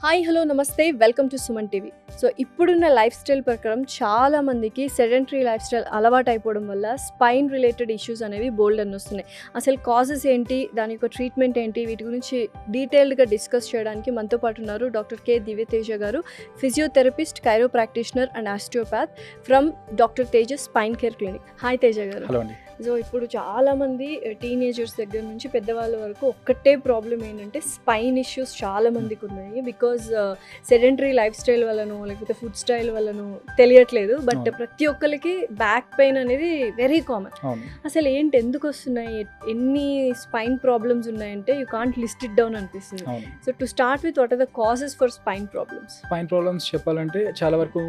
Hi hello నమస్తే welcome to Suman TV. So ఇప్పుడున్న life style ప్రకారం చాలా మందికి సెడెంటరీ లైఫ్ స్టైల్ అలవాటు అయిపోవడం వల్ల స్పైన్ రిలేటెడ్ ఇష్యూస్ అనేవి బోల్డ్ అని వస్తున్నాయి. అసలు కాజెస్ ఏంటి, దాని యొక్క ట్రీట్మెంట్ ఏంటి, వీటి గురించి డీటెయిల్డ్గా డిస్కస్ చేయడానికి మనతో పాటు ఉన్నారు doctor K Divyateja garu, physiotherapist, chiro practitioner and osteopath from doctor Tejas spine care clinic. Hi Teja garu. Hello అండి. సో ఇప్పుడు చాలామంది టీనేజర్స్ దగ్గర నుంచి పెద్దవాళ్ళ వరకు ఒక్కటే ప్రాబ్లం ఏంటంటే స్పైన్ ఇష్యూస్ చాలా మందికి ఉన్నాయి. బికాజ్ సెడెంటరీ లైఫ్ స్టైల్ వల్లనో లేకపోతే ఫుడ్ స్టైల్ వల్లనో తెలియట్లేదు, బట్ ప్రతి ఒక్కరికి బ్యాక్ పెయిన్ అనేది వెరీ కామన్. అసలు ఏంటి, ఎందుకు వస్తున్నాయి, ఎన్ని స్పైన్ ప్రాబ్లమ్స్ ఉన్నాయంటే you can't list it down అనిపిస్తుంది. So to start with, what are the causes for spine problems? Spine problems చెప్పాలంటే చాలా వరకు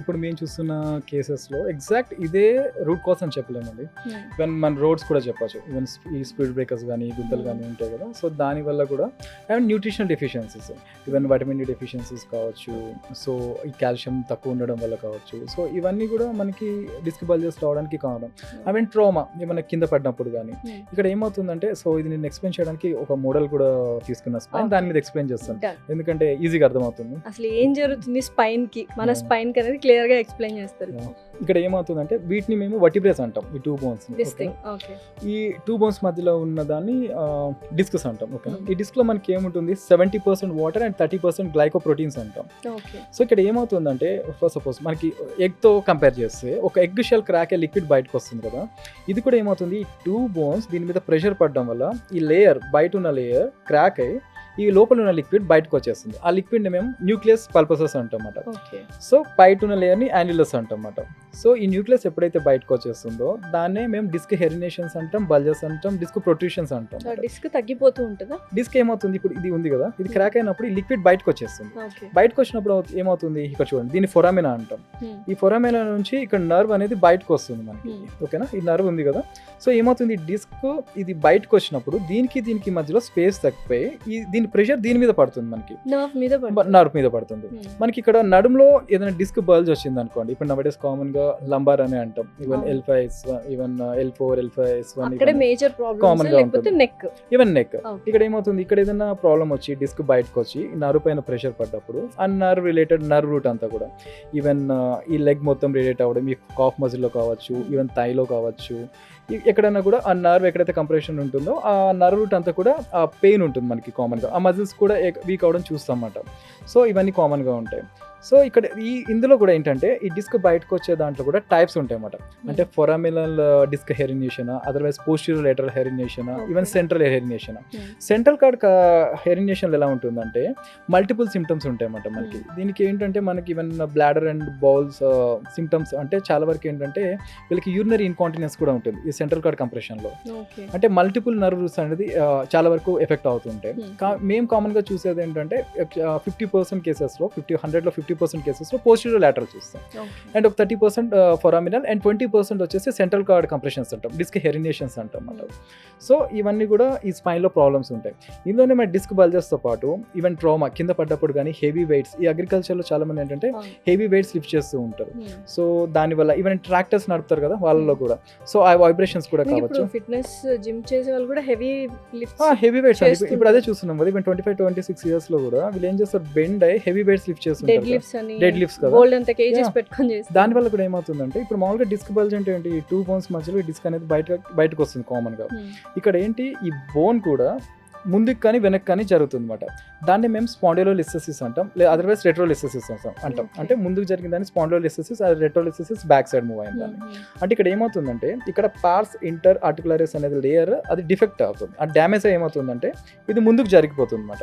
ఇప్పుడు మేము చూస్తున్న కేసెస్లో ఎగ్జాక్ట్ ఇదే రూట్ కాజ్ అని చెప్పలేమండి. ఈవెన్ మన రోడ్స్ కూడా చెప్పచ్చు, ఈవెన్ ఈ స్పీడ్ బ్రేకర్స్ కానీ గుంతలు కానీ ఉంటాయి కదా, సో దానివల్ల కూడా and nutritional deficiencies, even vitamin D deficiencies కావచ్చు, సో ఈ కాల్షియం తక్కువ ఉండడం వల్ల కావచ్చు. సో ఇవన్నీ కూడా మనకి డిస్క్ బల్జెస్ రావడానికి కారణం. ఈవెన్ ట్రామా, ఏమైనా కింద పడినప్పుడు కానీ. ఇక్కడ ఏమవుతుందంటే, సో ఇది నేను ఎక్స్ప్లెయిన్ చేయడానికి ఒక మోడల్ కూడా తీసుకున్న స్పైన్, దాని మీద ఎక్స్ప్లెయిన్ చేస్తాను ఎందుకంటే ఈజీగా అర్థమవుతుంది. అసలు ఏం జరుగుతుంది స్పైన్ కి, మన స్పైన్ కి అనేది క్లియర్ గా ఎక్స్ప్లెయిన్ చేస్తారు. ఇక్కడ ఏమవుతుందంటే వీటిని మేము వర్టిబ్రేస్ అంటాం, ఈ 2 bones. ఈ 2 bones మధ్యలో ఉన్న దాన్ని డిస్కస్ అంటాం. ఓకే, ఈ డిస్క్ లో మనకి ఏముంటుంది, 70% వాటర్ అండ్ 30% గ్లైకోప్రోటీన్స్ అంటాం. సో ఇక్కడ ఏమవుతుందంటే, ఫస్ట్ సపోజ్ మనకి ఎగ్ తో కంపేర్ చేస్తే ఒక ఎగ్ షెల్ క్రాక్ అయ్యే లిక్విడ్ బయటకు వస్తుంది కదా, ఇది కూడా ఏమవుతుంది, ఈ 2 bones దీని మీద ప్రెషర్ పడడం వల్ల ఈ లేయర్, బయట ఉన్న లేయర్ క్రాక్ అయ్యి ఈ లోపల ఉన్న లిక్విడ్ బయటకు వచ్చేస్తుంది. ఆ లిక్విడ్ ని మేము న్యూక్లియస్ పల్పసస్ అంటాం అన్నమాట. సో బయట ఉన్న లేయర్ ని యాన్యులస్ అంటాం అన్నమాట. సో ఈ న్యూక్లియస్ ఎప్పుడైతే బయటకు వచ్చేస్తుందో దాన్నే మేము డిస్క్ హెరినేషన్స్ అంటాం, బల్జెస్ అంటాం, డిస్క్ ప్రొట్రూషన్స్ అంటాం. డిస్క్ తగ్గిపోతూ ఉంటుందా? డిస్క్ ఏమవుతుంది, ఇప్పుడు ఇది ఉంది కదా, ఇది క్రాక్ అయినప్పుడు ఈ లిక్విడ్ బయటకు వచ్చేస్తుంది. బయటకు వచ్చినప్పుడు ఏమవుతుంది, ఇక్కడ చూడండి, దీన్ని ఫొరామినా అంటాం. ఈ ఫొరామినా నుంచి ఇక్కడ నర్వ్ అనేది బయటకు వస్తుంది మనకి. ఓకేనా, ఈ నర్వ్ ఉంది కదా, సో ఏమవుతుంది, డిస్క్ ఇది బయటకు వచ్చినప్పుడు దీనికి మధ్యలో స్పేస్ తగ్గిపోయి దీని ప్రెషర్ దీని మీద పడుతుంది, మనకి నర్వ్ మీద పడుతుంది. మనకి ఇక్కడ నడుములో ఏదైనా డిస్క్ బల్జ్ వచ్చింది అనుకోండి, ఇప్పుడు నవడేస్ కామన్ గా లంబార్ అని అంటాం, even L5, even L4, L5S1 common గా ఉంటుంది. ఈవెన్ నెక్, ఇక్కడ ఏమవుతుంది, ఇక్కడ ఏదైనా ప్రాబ్లం వచ్చి డిస్క్ బయటకు వచ్చి నర్వ్ పైన ప్రెషర్ పడ్డప్పుడు ఆ నర్వ్ రిలేటెడ్ నర్వ్ రూట్ అంతా కూడా, ఈవెన్ ఈ లెగ్ మొత్తం రిలేట్ అవ్వడం, ఈ కాఫ్ మజిల్ లో కావచ్చు, ఈవెన్ థైలో కావచ్చు, ఎక్కడైనా కూడా ఆ నర్వ్ ఎక్కడైతే కంప్రెషన్ ఉంటుందో ఆ నర్వ్ రూట్ అంతా కూడా ఆ పెయిన్ ఉంటుంది మనకి కామన్ గా. ఆ మజిల్స్ కూడా వీక్ అవడం చూస్తాం అన్నమాట. సో ఇవన్నీ కామన్ గా ఉంటాయి. సో ఇక్కడ ఇందులో కూడా ఏంటంటే, ఈ డిస్క్ బయటకు వచ్చే దాంట్లో కూడా టైప్స్ ఉంటాయి అన్నమాట. అంటే foraminal disc herniation, otherwise posterior lateral herniation, even central herniation. Central cord herniation ఎలా ఉంటుందంటే మల్టిపుల్ సిమ్టమ్స్ ఉంటాయి అన్నమాట మనకి. దీనికి ఏంటంటే మనకి even bladder and bowls symptoms, అంటే చాలా వరకు ఏంటంటే వీళ్ళకి యూరినరీ ఇన్కాంటినెన్స్ కూడా ఉంటుంది ఈ సెంట్రల్ కార్డ్ కంప్రెషన్ లో. అంటే మల్టిపుల్ నర్వ్స్ అనేది చాలా వరకు ఎఫెక్ట్ అవుతుంటాయి. మేము కామన్ గా చూసేది ఏంటంటే 50% కేసెస్ లో, 100 లో 50% కేసెస్ లో పోస్టీరియర్ లాటరల్ చూస్తాం, అండ్ ఒక 30% ఫొరామినల్ అండ్ 20% వచ్చేసి సెంట్రల్ కార్డ్ కంప్రెషన్స్ అంటాం, డిస్క్ హెరినేషన్స్ అంటాం అన్నమాట. సో ఇవన్నీ కూడా ఈ స్పైన్ లో ప్రాబ్లమ్స్ ఉంటాయి. ఇందులోనే మన డిస్క్ బల్జెస్ తో పాటు ఈవెన్ ట్రామా, కింద పడ్డప్పుడు కానీ హెవీ వెయిట్స్, ఈ అగ్రికల్చర్ లో చాలా మంది ఏంటంటే హెవీ వెయిట్స్ లిఫ్ట్ చేస్తూ ఉంటారు. సో దానివల్ల ఈవెన్ ట్రాక్టర్స్ నడుపుతారు కదా, వాళ్ళలో కూడా సో ఆ వైబ్రేషన్స్ కూడా కావచ్చు. ఫిట్నెస్ జిమ్ చేసే వాళ్ళు కూడా హెవీ వెయిట్స్ ఇప్పుడు అదే చూస్తున్నాం కదా, ఈవెన్ 25-26 ఇయర్స్ లో కూడా వీళ్ళు ఏం చేస్తారు, బెండ్ అయ్యి హెవీ వెయిట్స్ లిఫ్ట్ చేస్తుంటారు, డెడ్ లిఫ్ట్స్ కదా. దాని వల్ల కూడా ఏమవుతుందంటే, ఇప్పుడు మామూలుగా డిస్క్ బల్జ్ అంటే ఏంటి, 2 bones మధ్యలో డిస్క్ అనేది బయటకు వస్తుంది కామన్ గా. ఇక్కడ ఏంటి, ఈ బోన్ కూడా ముందుకు కానీ వెనక్కి కానీ జరుగుతుంది అనమాట. దాన్ని మేము స్పాండిలోలిస్థెసిస్ అంటాం, లేదా అదర్వైజ్ రెట్రోలిస్థెసిస్ అంటాం. అంటే ముందుకు జరిగిన దాన్ని స్పాండిలోలిస్థెసిస్, అది రెట్రోలిస్థెసిస్ బ్యాక్ సైడ్ మూవ్ అయిన దాన్ని. అంటే ఇక్కడ ఏమవుతుందంటే, ఇక్కడ పార్స్ ఇంటర్ ఆర్టికులరిస్ అనేది లేయర్ అది డిఫెక్ట్ అవుతుంది, ఆ డ్యామేజ్ ఏమవుతుందంటే ఇది ముందుకు జరిగిపోతుంది అనమాట.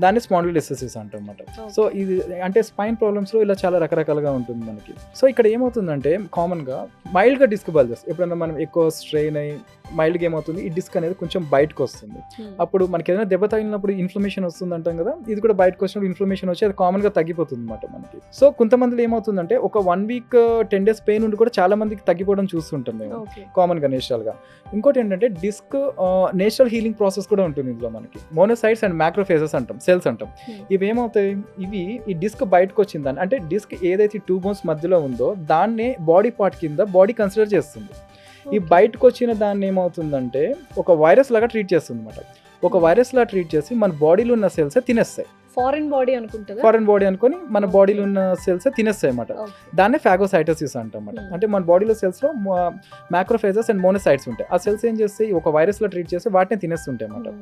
దాన్ని స్పాండిలోలిస్థెసిస్ అంటాం అనమాట. సో ఇది అంటే స్పైన్ ప్రాబ్లమ్స్ లో ఇలా చాలా రకరకాలుగా ఉంటుంది మనకి. సో ఇక్కడ ఏమవుతుందంటే, కామన్ గా మైల్డ్ గా డిస్క్ బల్జెస్, ఎప్పుడైనా మనం ఎక్కువ స్ట్రెయిన్ అయ్యి మైల్డ్గా ఏమవుతుంది, ఈ డిస్క్ అనేది కొంచెం బయటకు వస్తుంది. అప్పుడు మనకి ఏదైనా దెబ్బ తగిలినప్పుడు ఇన్ఫ్లమేషన్ వస్తుంది అంటాం కదా, ఇది కూడా బయటకు వచ్చినప్పుడు ఇన్ఫ్లమేషన్ వచ్చి అది కామన్ గా తగ్గిపోతుంది అనమాట మనకి. సో కొంతమందిలో ఏమవుతుందంటే, ఒక 1 week 10 days పెయిన్ ఉండి కూడా చాలా మందికి తగ్గిపోవడం చూస్తుంటాం మేము కామన్ గా, నేచురల్ గా. ఇంకోటి ఏంటంటే, డిస్క్ నేచురల్ హీలింగ్ ప్రాసెస్ కూడా ఉంటుంది ఇందులో మనకి. మోనోసైట్స్ అండ్ మ్యాక్రోఫేజెస్ అంటాం, సెల్స్ అంటాం. ఇవి ఏమవుతాయి, ఇవి ఈ డిస్క్ బయటకు వచ్చిందని, అంటే డిస్క్ ఏదైతే 2 bones మధ్యలో ఉందో దాన్నే బాడీ పార్ట్ కింద బాడీ కన్సిడర్ చేస్తుంది. ఈ బయటకు వచ్చిన దాన్ని ఏమవుతుందంటే ఒక వైరస్ లాగా ట్రీట్ చేస్తుంది అనమాట. ఒక వైరస్ లా ట్రీట్ చేసి మన బాడీలో ఉన్న సెల్స్ తినేస్తాయి. ఫారెన్ బాడీ అనుకుంటుందా? ఫారెన్ బాడీ అనుకొని మన బాడీలో ఉన్న సెల్స్ తినేస్తాయి అన్నమాట. దాన్నే ఫాగోసైటోసిస్ అంటాం అన్నమాట. అంటే మన బాడీలో సెల్స్ లో మ్యాక్రోఫేజెస్ అండ్ మోనోసైట్స్ ఉంటాయి. ఆ సెల్స్ ఏం చేస్తాయి, ఒక వైరస్ లో ట్రీట్ చేస్తే వాటిని తినేస్తుంటాయి అన్నమాట.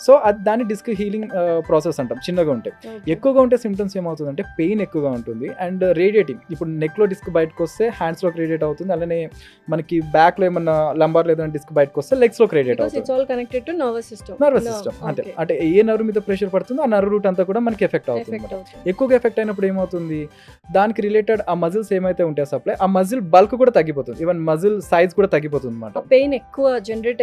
సో అది దాన్ని డిస్క్ హీలింగ్ ప్రాసెస్ అంటాం. చిన్నగా ఉంటాయి. ఎక్కువగా ఉంటే సిమ్టమ్స్ ఏమవుతుందంటే పెయిన్ ఎక్కువగా ఉంటుంది అండ్ రేడియేటింగ్. ఇప్పుడు నెక్ లో డిస్క్ బయటకు వస్తే హ్యాండ్స్ లోకి రేడియేట్ అవుతుంది. అలానే మనకి బ్యాక్ లో ఏమన్నా లంబార్ లో ఏదైనా డిస్క్ బయటకు వస్తే లెగ్స్ లోకి రేడియేట్ అవుతుంది. నర్వస్ సిస్టమ్ అంటే ఏ నర్వ్ మీద ప్రెషర్ పడుతుందో ఆ నర్వ్ రూట్ అంతా కూడా మనకి ఎఫెక్ట్ అవుతుంది. ఎక్కువగా ఎఫెక్ట్ అయినప్పుడు ఏమవుతుంది, దానికి రిలేటెడ్ ఆ మజిల్స్ ఏమైతే ఉంటాయో సప్లై, ఆ మజిల్ బల్క్ కూడా తగ్గిపోతుంది. ఈవెన్ మజిల్ సైజ్ కూడా తగ్గిపోతుంది అన్నమాట. పెయిన్ ఎక్కువ జనరేట్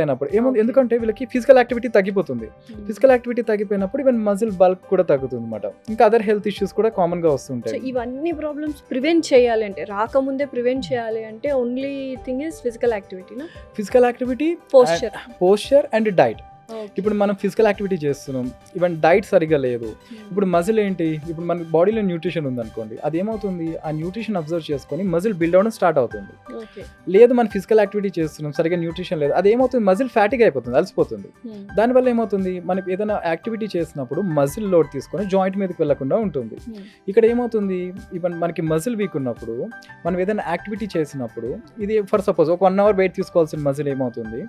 అయినప్పుడు ఏమవుతుంది, ఎందుకంటే వీళ్ళకి ఫిజికల్ యాక్టివిటీ తగ్గిపోతుంది. ఫిజికల్ యాక్టివిటీ తగ్గిపోయినప్పుడు ఈవెన్ మజిల్ బల్క్ కూడా తగ్గుతుంది అన్నమాట. ఇంకా అదర్ హెల్త్ ఇష్యూస్ కూడా కామన్ గా వస్తుంటాయి. ఇవన్నీ ప్రాబ్లమ్స్ ప్రివెంట్ చేయాలి అంటే, రాకముందే ప్రివెంట్ చేయాలి అంటే only thing is physical activity, posture and diet. ఇప్పుడు మనం ఫిజికల్ యాక్టివిటీ చేస్తున్నాం, ఈవెన్ డైట్ సరిగా లేదు. ఇప్పుడు మజిల్ ఏంటి, ఇప్పుడు మన బాడీలో న్యూట్రిషన్ ఉందనుకోండి, అది ఏమవుతుంది, ఆ న్యూట్రిషన్ అబ్జర్వ్ చేసుకొని మజిల్ బిల్డ్ అవడం స్టార్ట్ అవుతుంది. లేదు మన ఫిజికల్ యాక్టివిటీ చేస్తున్నాం, సరిగా న్యూట్రిషన్ లేదు, అది ఏమవుతుంది, మజిల్ ఫ్యాటిక్ అయిపోతుంది, అలసిపోతుంది. దానివల్ల ఏమవుతుంది, మనకి ఏదైనా యాక్టివిటీ చేసినప్పుడు మజిల్ లోడ్ తీసుకొని జాయింట్ మీదకి వెళ్లకుండా ఉంటుంది. ఇక్కడ ఏమవుతుంది, ఈవెన్ మనకి మజిల్ వీక్ ఉన్నప్పుడు మనం ఏదైనా యాక్టివిటీ చేసినప్పుడు, ఇది ఫర్ సపోజ్ ఒక 1 అవర్ వెయిట్ తీసుకోవాల్సిన మజిల్ ఏమవుతుంది,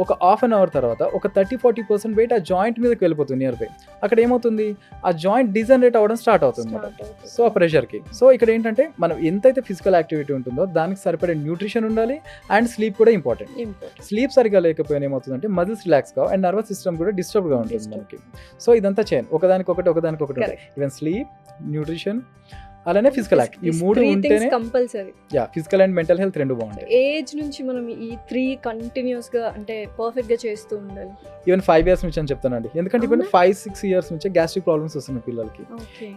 ఒక హాఫ్ అన్ అవర్ తర్వాత ఒక 30-40% వెయిట్ ఆ జాయింట్ మీదకి వెళ్ళిపోతుంది నియర్ బై. అక్కడ ఏమవుతుంది, ఆ జాయింట్ డిజనరేట్ అవ్వడం స్టార్ట్ అవుతుంది అన్నమాట. సో ఆ ప్రెషర్కి. సో ఇక్కడ ఏంటంటే మనం ఎంతైతే ఫిజికల్ యాక్టివిటీ ఉంటుందో దానికి సరిపడే న్యూట్రిషన్ ఉండాలి అండ్ స్లీప్ కూడా ఇంపార్టెంట్. స్లీప్ సరిగా లేకపోయినా ఏమవుతుందంటే మజిల్స్ రిలాక్స్ కావు అండ్ నర్వస్ సిస్టమ్ కూడా డిస్టర్బ్ గా ఉంటుంది మనకి. సో ఇదంతా చేయను, ఒకదానికొకటి ఈవెన్ స్లీప్, న్యూట్రిషన్, అలానే ఫిజికల్ యాక్ట్, ఈ 3 ఉంటేనే compulsory. Physical and mental health 2 బాగుంటాయి. ఏజ్ నుంచి మనం ఈ 3 కంటిన్యూస్ గా అంటే పర్ఫెక్ట్ గా చేస్తూ ఉండాలి. ఈవెన్ 5 years నుంచి అని చెప్తానండి, ఎందుకంటే ఇప్పుడు 5-6 years నుంచి గ్యాస్ట్రిక్ ప్రాబ్లమ్స్ వస్తున్నాయి పిల్లలకి.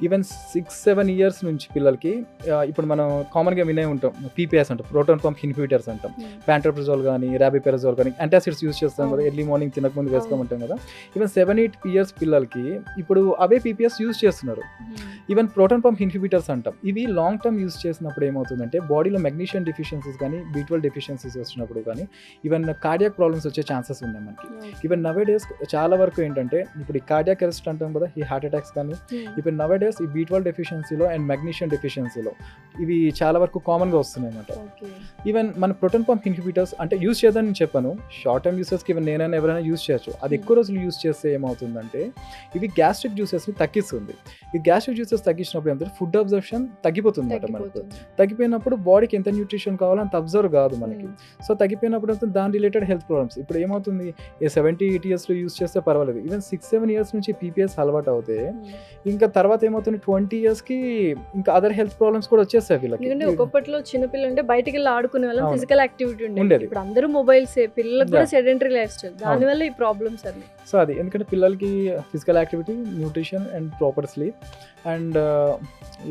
ఈవెన్ 6-7 years నుంచి పిల్లలకి ఇప్పుడు మనం కామన్ గా వినే ఉంటాం, పీపీఎస్ అంటాం, ప్రోటాన్ పంప్ ఇన్హిబిటర్స్ అంటాం, ప్యాంటోప్రజోల్ కానీ రాబిపెరజోల్ కానీ యాంటాసిడ్స్ యూస్ చేస్తాం కదా, ఎర్లీ మార్నింగ్ తినకముందు వేసుకోమంటాం కదా. ఈవెన్ 7-8 years పిల్లలకి ఇప్పుడు అవే పీపీఎస్ యూస్ చేస్తున్నారు. ఈవెన్ ప్రోటాన్ పంప్ ఇన్హిబిటర్స్ అంటాం, ఇవి లాంగ్ టర్మ్ యూస్ చేసినప్పుడు ఏమవుతుందంటే బాడీలో మెగ్నీషియం డెఫిషియన్సీస్ కానీ B12 డెఫిషియన్సీస్ వచ్చినప్పుడు కానీ ఈవెన్ కార్డియాక్ ప్రాబ్లమ్స్ వచ్చే ఛాన్సెస్ ఉన్నాయి మనకి. ఈవెన్ నవే డేస్ చాలా వరకు ఏంటంటే ఇప్పుడు ఈ కార్డియాక్ అరెస్ట్ అంటాం కదా, ఈ హార్ట్ అటాక్స్ కానీ ఇప్పుడు నవే డేస్ ఈ B12 డెఫిషియన్సీలో అండ్ మెగ్నీషియం డెఫిషియన్సీలో ఇవి చాలా వరకు కామన్గా వస్తున్నాయి అన్నమాట. ఈవెన్ మన ప్రోటాన్ పంప్ ఇన్హిబిటర్స్ అంటే యూస్ చేద్దాం నేను చెప్పాను, షార్ట్ టర్మ్ యూసెస్కి ఈవెన్ నేనైనా ఎవరైనా యూస్ చేయొచ్చు. అది ఎక్కువ రోజులు యూస్ చేస్తే ఏమవుతుందంటే ఇవి గ్యాస్ట్రిక్ జ్యూసెస్ని తగ్గిస్తుంది. ఈ గ్యాస్ట్రిక్ జ్యూసెస్ తగ్గించినప్పుడు ఏంటంటే ఫుడ్ అబ్జర్ప్షన్ తగ్గిపోతుంది అన్నమాట మనకు. తగ్గిపోయినప్పుడు బాడీకి ఎంత న్యూట్రిషన్ కావాలో అంత అబ్జర్వ్ కాదు మనకి. సో తగ్గిపోయినప్పుడు దాని రిలేటెడ్ హెల్త్ ప్రాబ్లమ్స్. ఇప్పుడు ఏమవుతుంది, 70-8 years యూస్ చేస్తే పర్వాలేదు, ఈవెన్ 6-7 years నుంచి పీపీఎస్ అలవాటు అవుతే ఇంకా తర్వాత ఏమవుతుంది 20 years కి ఇంకా అదర్ హెల్త్ ప్రాబ్లమ్స్ కూడా వచ్చేస్తాయి వీళ్ళకి. ఒకప్పట్లో చిన్నపిల్లలు అంటే బయటికి వెళ్ళి ఆడుకునే వాళ్ళం, ఫిజికల్ యాక్టివిటీ ఉండేది. ఇప్పుడు అందరూ మొబైల్స్, పిల్లలకు కూడా సెడెంటరీ లైఫ్ స్టైల్, దానివల్ల ఈ ప్రాబ్లమ్స్ అన్ని. సో అది ఎందుకంటే పిల్లలకి physical activity, nutrition and proper sleep and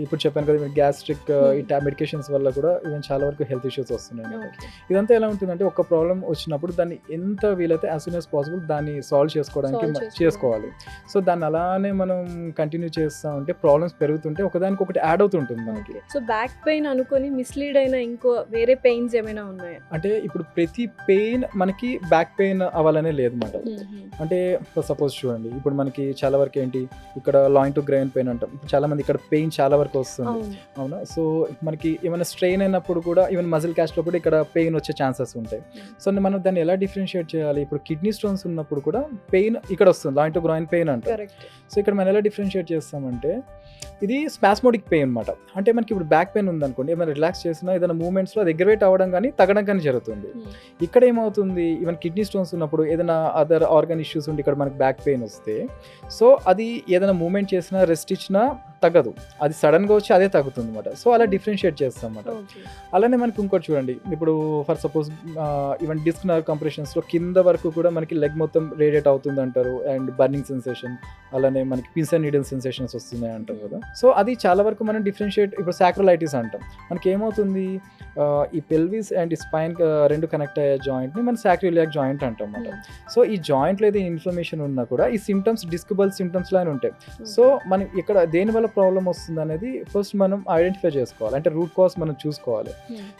ఇప్పుడు చెప్పాను కదా గ్యాస్ట్రిక్ ఈ మెడికేషన్స్ వల్ల కూడా ఈవెన్ చాలా వరకు హెల్త్ ఇష్యూస్ వస్తున్నాయి. ఇదంతా ఎలా ఉంటుందంటే ఒక ప్రాబ్లం వచ్చినప్పుడు దాన్ని ఎంత వీలైతే యాజ్ సూన్ యాజ్ పాసిబుల్ దాన్ని సాల్వ్ చేసుకోవడానికి చేసుకోవాలి. సో దాన్ని అలానే మనం కంటిన్యూ చేస్తా ఉంటే ప్రాబ్లమ్స్ పెరుగుతుంటే ఒకదానికి ఒకటి యాడ్ అవుతుంటుంది మనకి. సో బ్యాక్ పెయిన్ అనుకొని మిస్లీడ్ అయిన ఇంకో వేరే పెయిన్స్ ఏమైనా ఉన్నాయా అంటే ఇప్పుడు ప్రతి పెయిన్ మనకి బ్యాక్ పెయిన్ అవ్వాలనే లేదు అన్నమాట. అంటే సపోజ్ చూడండి, ఇప్పుడు మనకి చాలా వరకు ఏంటి ఇక్కడ లాయిన్ టు గ్రెయిన్ పెయిన్ అంటాం, ఇప్పుడు చాలా మంది ఇక్కడ పెయిన్ చాలా వరకు వస్తుంది అవునా. సో మనకి ఏమైనా స్ట్రెయిన్ అయినప్పుడు కూడా ఈవెన్ మజిల్ క్యాస్ట్ లో కూడా ఇక్కడ పెయిన్ వచ్చే ఛాన్సెస్ ఉంటాయి. సో మనం దాన్ని ఎలా డిఫరెన్షియేట్ చేయాలి, ఇప్పుడు కిడ్నీ స్టోన్స్ ఉన్నప్పుడు కూడా పెయిన్ ఇక్కడ వస్తుంది, లాయిన్ టు గ్రాయిన్ పెయిన్ అంటారు. సో ఇక్కడ మనం ఎలా డిఫరెన్షియేట్ చేస్తామంటే ఇది స్పాస్మోడిక్ పెయిన్ అనమాట. అంటే మనకి ఇప్పుడు బ్యాక్ పెయిన్ ఉందనుకోండి, ఏమైనా రిలాక్స్ చేసినా ఏదైనా మూమెంట్స్లో అది ఎగ్రవేట్ అవ్వడం కానీ తగ్గడం కానీ జరుగుతుంది. ఇక్కడ ఏమవుతుంది, ఈవెన్ కిడ్నీ స్టోన్స్ ఉన్నప్పుడు ఏదైనా అదర్ ఆర్గన్ ఇష్యూస్ ఉండి ఇక్కడ మనకి బ్యాక్ పెయిన్ వస్తే సో అది ఏదైనా మూమెంట్ చేసినా రెస్ట్ ఇచ్చినా తగ్గదు, అది సడన్గా వచ్చి అదే తగ్గుతుంది అనమాట. సో అలా డిఫరెన్షియేట్ చేస్తాం అన్నమాట. అలానే మనకి ఇంకోటి చూడండి, ఇప్పుడు for suppose even disc nerve కంప్రెషన్స్లో కింద వరకు కూడా మనకి లెగ్ మొత్తం రేడియేట్ అవుతుంది అంటారు అండ్ బర్నింగ్ సెన్సేషన్, అలానే మనకి పిన్స్ అండ్ నీడిల్ సెన్సేషన్స్ వస్తున్నాయి అంటారు కదా. సో అది చాలా వరకు మనం డిఫరెన్షియేట్, ఇప్పుడు సాక్రోలైటిస్ అంటాం, మనకి ఏమవుతుంది ఈ పెల్విస్ అండ్ ఈ స్పైన్ రెండు కనెక్ట్ అయ్యే జాయింట్ని మనం సాక్రోయిలియాక్ జాయింట్ అంటాం అన్నమాట. సో ఈ జాయింట్లో ఏదో ఇన్ఫ్లమేషన్ ఉన్నా కూడా ఈ సిమ్టమ్స్ డిస్కబుల్ సిమ్టమ్స్ లానే ఉంటాయి. సో మనం ఇక్కడ దేని వల్ల ప్రాబ్లం వస్తుంది అనేది ఫస్ట్ మనం ఐడెంటిఫై చేసుకోవాలి, అంటే రూట్ కాజ్ మనం చూసుకోవాలి.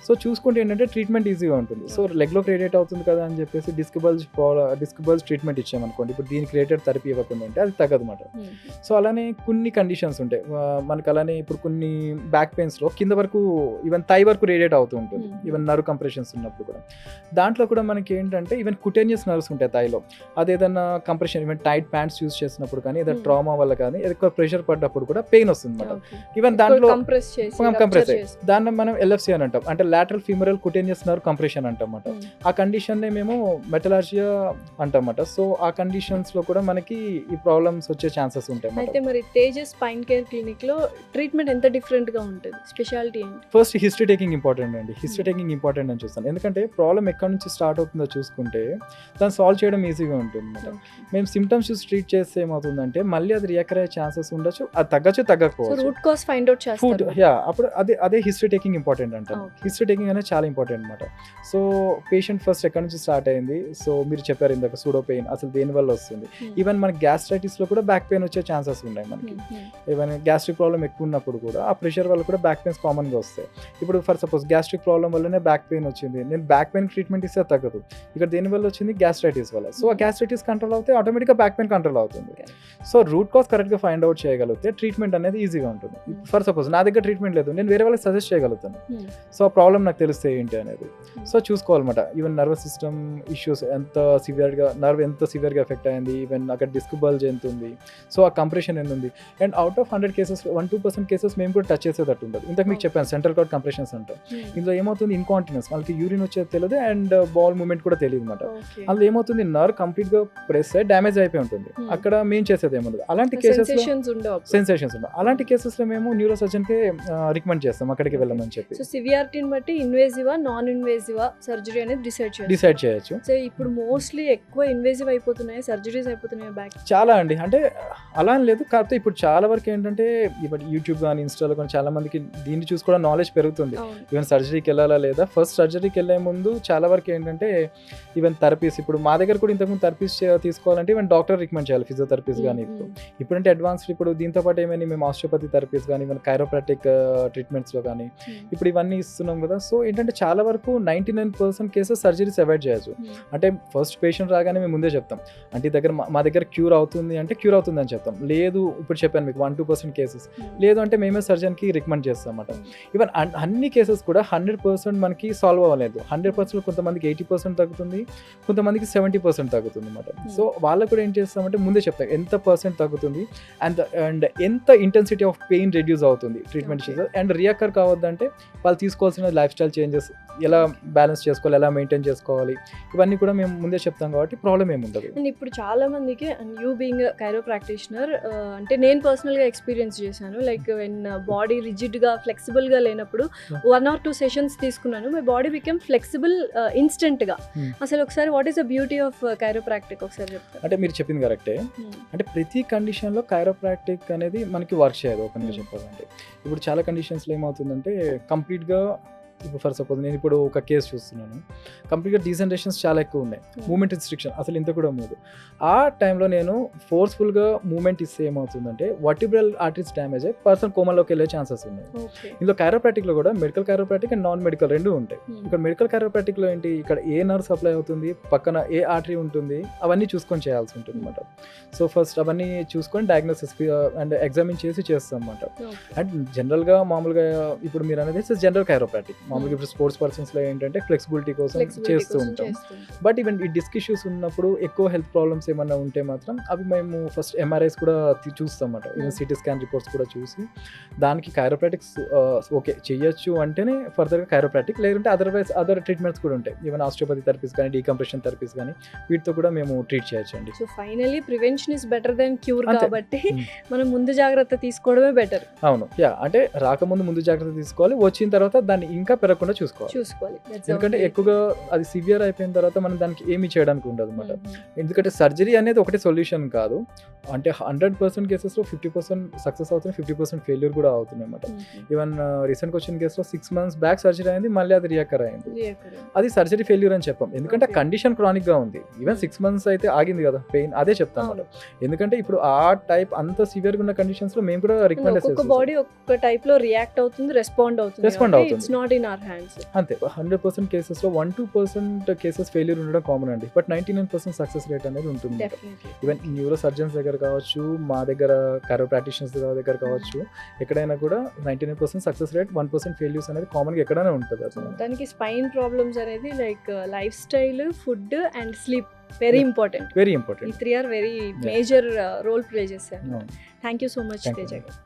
సో చూసుకుంటే ఏంటంటే ట్రీట్మెంట్ ఈజీగా ఉంటుంది. సో లెగ్లో రేడియేట్ అవుతుంది కదా అని చెప్పేసి డిస్కబుల్స్ ట్రీట్మెంట్ ఇచ్చామనుకోండి, ఇప్పుడు దీనికి రేటెడ్ థెరపీ ఇవ్వకుండా ఉంటే అది తగ్గదు అనమాట. సో అలానే కొన్ని కండిషన్స్ ఉంటాయి మనకు. అలానే ఇప్పుడు కొన్ని బ్యాక్ పెయిన్స్లో కింద వరకు ఈవెన్ థై వరకు రేడియేట్ అవుతూ ఉంటుంది, ఈవెన్ నర్వ్ కంప్రెషన్స్ ఉన్నప్పుడు కూడా. దాంట్లో కూడా మనకి ఏంటంటే ఈవెన్ కుటేనియస్ నర్వ్స్ ఉంటాయి థైలో. అదేదన్నా compression even tight pants use చేసినప్పుడు కానీ, ఏదైనా ట్రామా వల్ల కానీ, ఎక్కువ ప్రెషర్ పడ్డప్పుడు కూడా పెయిన్ వస్తుంది అనమాట. ఈవెన్ దాంట్లో కంప్రెస్ దాన్ని మనం ఎల్ఎఫ్సి అని అంటాం, అంటే lateral femoral cutaneous nerve compression అంటామన్నమాట. ఆ కండిషన్ నే మేము మెటలార్జియా అంటామన్నమాట. సో ఆ కండిషన్స్ లో కూడా మనకి ఈ ప్రాబ్లమ్స్ వచ్చే ఛాన్సెస్ ఉంటాయి. అయితే మరి తేజస్ స్పైన్ కేర్ క్లినిక్ లో ట్రీట్మెంట్ ఎంత డిఫరెంట్ గా ఉంటుంది, స్పెషాలిటీ ఏంటి? ఫస్ట్ హిస్టరీ టేకింగ్ ఇంపార్టెంట్ అండి. హిస్టరీ టేకింగ్ ఇంపార్టెంట్ అని చూస్తాను, ఎందుకంటే ప్రాబ్లం ఎక్కడి నుంచి స్టార్ట్ అవుతుందో చూసుకుంటే దాన్ని సాల్వ్ చేయడం ఈజీగా ఉంటుంది అనమాట. మేము సిమ్టమ్స్ చూసి ట్రీట్ చేస్తే ఏమవుతుందంటే మళ్ళీ అది రియాక్ట్ అయ్యే ఛాన్సెస్ ఉండొచ్చు, అది తగ్గచ్చు తగ్గకపోవచ్చు. రూట్ కాజ్ ఫైండ్ అవుట్ చేస్తారు. అప్పుడు అదే హిస్టరీ టేకింగ్ ఇంపార్టెంట్ అంటారు. హిస్టరీ టేకింగ్ అనేది చాలా ఇంపార్టెంట్ అనమాట. సో పేషెంట్ ఫస్ట్ ఎక్కడి నుంచి స్టార్ట్ అయింది, సో మీరు చెప్పారు ఇందాక సూడో పెయిన్ అసలు దేని వల్ల వస్తుంది. ఈవెన్ మనకి గ్యాస్ట్రైటిస్ లో కూడా బ్యాక్ పెయిన్ వచ్చే ఛాన్సెస్ ఉన్నాయి మనకి. ఈవెన్ గ్యాస్ట్రిక్ ప్రాబ్లం ఎక్కువ ఉన్నప్పుడు కూడా ఆ ప్రెషర్ వల్ల కూడా బ్యాక్ పెయిన్స్ కామన్ గా వస్తాయి. ఇప్పుడు ఫర్ సపోజ్ గ్యాస్ట్రిక్ ప్రాబ్లం వల్లనే బ్యాక్ పెయిన్ వచ్చింది, నేను బ్యాక్ పెయిన్ ట్రీట్మెంట్ ఇస్తే తగ్గదు. ఇక్కడ దేని వల్ల వచ్చింది, గ్యాస్ట్రైటిస్ వల్ల. సో ఆ గ్యాస్ట్రైటిస్ కంట్రోల్ అవుతే ఆటోమేటిక్గా బ్యాక్ పెయిన్ కంట్రోల్ అవుతుంది. సో రూట్ కాజ్ కరెక్ట్గా ఫైండ్ అవుట్ చేయగలిగితే ట్రీట్మెంట్ అనేది ఈజీగా ఉంటుంది. ఫర్ సపోజ్ నా దగ్గర ట్రీట్మెంట్ లేదు, నేను వేరే వాళ్ళకి సజెస్ట్ చేయగలుగుతాను. సో ఆ ప్రాబ్లం నాకు తెలిస్తే ఏంటి అనేది సో చూసుకోవాలన్నమాట. ఈవెన్ నర్వస్ సిస్టమ్ ఇష్యూస్ ఎంత సివియర్గా, నర్వ్ ఎంత సివియర్గా ఎఫెక్ట్ అయింది, ఈవెన్ అక్కడ డిస్క్ బల్జ్ ఎంత ఉంది, సో ఆ కంప్రెషన్ ఎంత ఉంది. And out of 100 cases 1-2% cases మేము కూడా టచ్ చేసేటట్టు ఉంటుంది. ఇంతకు మీకు చెప్పాను సెంట్రల్ కార్డ్ కంప్రెషన్స్ అంటాం. ఇందులో ఏమవుతుంది, ఇన్కాంటినెన్స్, వాళ్ళకి యూరిన్ వచ్చేది తెలియదు అండ్ బాల్ మూవ్మెంట్ కూడా తెలియదు అనమాట. అందులో ఏమవుతుంది, నర్వ్ కంప్లీట్ గా ప్రెస్ అయ్యి డ్యామేజ్ అయిపోయి ఉంటుంది. అక్కడ మేము చేసేది ఏముండదు. అలాంటి కేసెస్ సెన్సేషన్స్ ఉండవు. అలాంటి కేసెస్ లో మేము న్యూరో సర్జన్ కి రికమెండ్ చేస్తాం అక్కడికి వెళ్ళమని చెప్పి. సో సివియారిటీని బట్టి ఇన్వేజివా నాన్ ఇన్వేజివా సర్జరీ అనేది డిసైడ్ చేయొచ్చు. సో ఇప్పుడు మోస్ట్లీ ఎక్కువ ఇన్వేజివ్ అయిపోతున్నాయి, సర్జరీస్ అయిపోతున్నాయి బ్యాక్. చాలా అండి, అంటే అలా అని లేదు, కాకపోతే ఇప్పుడు చాలా వరకు ఏంటంటే ఇప్పుడు యూట్యూబ్ కానీ ఇన్స్టాలో కానీ చాలా మందికి దీన్ని చూసి కూడా నాలెడ్జ్ పెరుగుతుంది. ఈవెన్ సర్జరీకి వెళ్ళాలా లేదా, ఫస్ట్ సర్జరీకి వెళ్ళే ముందు చాలా వరకు ఏంటంటే ఈవెన్ థెరపీస్, ఇప్పుడు మా దగ్గర కూడా ఇంతకుముందు థెరపీస్ తీసుకోవాలంటే ఈవెన్ డాక్టర్ రికమెండ్ చేయాలి, ఫిజియోథెరపీస్ కానీ. ఇప్పుడంటే అడ్వాన్స్డ్, ఇప్పుడు దీంతో పాటు ఏమైనా మేము ఆస్టియోపతి థెరపీస్ కానీ, ఈవెన్ కైరోప్రాక్టిక్ ట్రీట్మెంట్స్లో కానీ ఇప్పుడు ఇవన్నీ ఇస్తున్నాం కదా. సో ఏంటంటే చాలా వరకు 99% కేసెస్ సర్జరీస్ అవాయిడ్ చేయొచ్చు. అంటే ఫస్ట్ పేషెంట్ రాగానే మేము ముందే చెప్తాం, అంటే మా దగ్గర క్యూర్ అవుతుంది అంటే క్యూర్ అవుతుంది అని చెప్తాం. లేదు ఇప్పుడు చెప్పాను మీకు 1-2% కేసెస్ లేదు అంటే మేమే సర్జన్కి రికమెండ్ చేస్తాం అన్నమాట. ఈవెన్ అన్ని కేసెస్ కూడా 100% మనకి సాల్వ్ అవ్వలేదు. 100% కొంతమందికి 80% తగ్గుతుంది, కొంతమందికి 70% తగ్గుతుంది అన్నమాట. సో వాళ్ళకు కూడా ఏం చేస్తామంటే ముందే చెప్తాం ఎంత పర్సెంట్ తగ్గుతుంది అండ్ ఎంత ఇంటెన్సిటీ ఆఫ్ పెయిన్ రెడ్యూస్ అవుతుంది ట్రీట్మెంట్ చేసేది. అండ్ రియాకర్ కావద్దంటే వాళ్ళు తీసుకోవాల్సిన లైఫ్ స్టైల్ చేంజెస్, ఎలా బ్యాలెన్స్ చేసుకోవాలి, ఎలా మెయింటైన్ చేసుకోవాలి, ఇవన్నీ కూడా మేము ముందే చెప్తాం కాబట్టి ప్రాబ్లం ఏమి ఉండదు. అండ్ ఇప్పుడు చాలా మందికి యూ బీయింగ్ కైరో ప్రాక్టీషనర్, అంటే నేను పర్సనల్గా ఎక్స్పీరియన్స్ చేశాను, లైక్ వెన్ బాడీ రిజిడ్గా ఫ్లెక్సిబుల్గా లేనప్పుడు 1 or 2 సెషన్స్ తీసుకున్నాను, మై బాడీ బికమ్ ఫ్లెక్సిబుల్ ఇన్స్టెంట్గా. అసలు ఒకసారి what is the beauty of chiropractic ఒకసారి చెప్తాను. అంటే మీరు చెప్పింది కరెక్టే, అంటే ప్రతి కండిషన్లో కైరోప్రాక్టిక్ అనేది మనకి వర్క్ చేయదు. ఓపెన్గా చెప్పాలంటే ఇప్పుడు చాలా కండిషన్స్లో ఏమవుతుందంటే కంప్లీట్గా, ఇప్పుడు ఫర్ సపోజ్ నేను ఇప్పుడు ఒక కేసు చూస్తున్నాను, కంప్లీట్గా డీజనరేషన్స్ చాలా ఎక్కువ ఉన్నాయి, మూమెంట్ రిస్ట్రిక్షన్ అసలు ఇంత కూడా ఉండదు. ఆ టైంలో నేను ఫోర్స్ఫుల్గా మూమెంట్ ఇస్తే ఏమవుతుందంటే వర్టిబ్రల్ ఆర్టరీస్ డ్యామేజ్ అయ్యి పర్సన్ కోమాలోకి వెళ్ళే ఛాన్సెస్ ఉన్నాయి. ఇందులో కైరోప్రాక్టిక్లో కూడా medical chiropractic and non medical రెండు ఉంటాయి. ఇక్కడ మెడికల్ కైరోప్రాక్టిక్లో ఏంటి, ఇక్కడ ఏ నర్వ్ సప్లై అవుతుంది, పక్కన ఏ ఆర్టరీ ఉంటుంది, అవన్నీ చూసుకొని చేయాల్సి ఉంటుంది అనమాట. సో ఫస్ట్ అవన్నీ చూసుకొని డయాగ్నోసిస్ అండ్ ఎగ్జామిన్ చేసి చేస్తాం అనమాట. అండ్ జనరల్గా మామూలుగా ఇప్పుడు మీరు అనేది జనరల్ కైరోప్రాక్టిక్, మామూలుగా ఇప్పుడు స్పోర్ట్స్ పర్సన్స్లో ఏంటంటే ఫ్లెక్సిబిలిటీ కోసం చేస్తూ ఉంటాం. బట్ ఈవెన్ ఈ డిస్క్ ఇష్యూస్ ఉన్నప్పుడు ఎక్కువ హెల్త్ ప్రాబ్లమ్స్ ఏమన్నా ఉంటే మాత్రం అవి మేము ఫస్ట్ ఎంఆర్ఐస్ కూడా చూస్తాం అన్నమాట. ఈవెన్ సిటీ స్కాన్ రిపోర్ట్స్ కూడా చూసి దానికి కైరోప్రాక్టిక్స్ ఓకే చేయొచ్చు అంటేనే ఫర్దర్గా కైరోప్రాక్టిక్, లేదంటే అదర్ ట్రీట్మెంట్స్ కూడా ఉంటాయి. ఈవెన్ ఆస్టియోపతి థెరపీస్ కానీ, డీకంప్రెషన్ థెరపీస్ కానీ, వీటితో కూడా మేము ట్రీట్ చేయొచ్చు అండి. So finally prevention is better than cure కాబట్టి మనం ముందు జాగ్రత్త తీసుకోవడమే బెటర్. అవును, అంటే రాకముందు ముందు జాగ్రత్త తీసుకోవాలి, వచ్చిన తర్వాత దాన్ని ఇంకా పెరగకుండా చూసుకోవాలి. ఎందుకంటే ఎక్కువగా అది సివియర్ అయిపోయిన తర్వాత మనం దానికి ఏమి చేయడానికి ఉండదు అనమాట. ఎందుకంటే సర్జరీ అనేది ఒకటే సొల్యూషన్ కాదు, అంటే 100% కేసెస్లో 50% సక్సెస్ అవుతుంది, 50% ఫెయిల్యూర్ కూడా అవుతుంది అనమాట. ఈవెన్ రీసెంట్గా వచ్చిన కేసులో 6 months బ్యాక్ సర్జరీ అయింది, మళ్ళీ అది రియాకర్ అయింది. అది సర్జరీ ఫెయిల్యూర్ అని చెప్పాం, ఎందుకంటే కండిషన్ క్రానిక్గా ఉంది. ఈవెన్ 6 months అయితే ఆగింది కదా పెయిన్, అదే చెప్తాను. ఎందుకంటే ఇప్పుడు ఆ టైప్ అంత సివియర్గా ఉన్న కండిషన్స్లో మేము కూడా రికమెండ్ చేస్తాం. బాడీ ఒక్క టైప్లో రియాక్ట్ అవుతుంది, రెస్పాండ్ అవుతుంది. It's not in our hands. అంతే 100% కేసెస్లో 1-2% కేసెస్ ఫెయిల్యూర్ ఉండడం కామన్ అండి, బట్ 99% సక్సెస్ రేట్ అనేది ఉంటుంది. ఈవెన్ న్యూరో సర్జన్స్ దగ్గర కావచ్చు, మా దగ్గర కైరోప్రాక్టీషియన్స్ దగ్గర కావచ్చు, ఎక్కడైనా కూడా 99% సక్సెస్ రేట్, 1% ఫెయిల్యూర్స్ అనేది కామన్గా ఎక్కడైనా ఉంటుంది. అసలు దానికి స్పైన్ ప్రాబ్లమ్స్ అనేది like lifestyle, food and sleep very important. Very important. ఈ 3 are very major role play చేశారు. Thank you so much Teja గారు.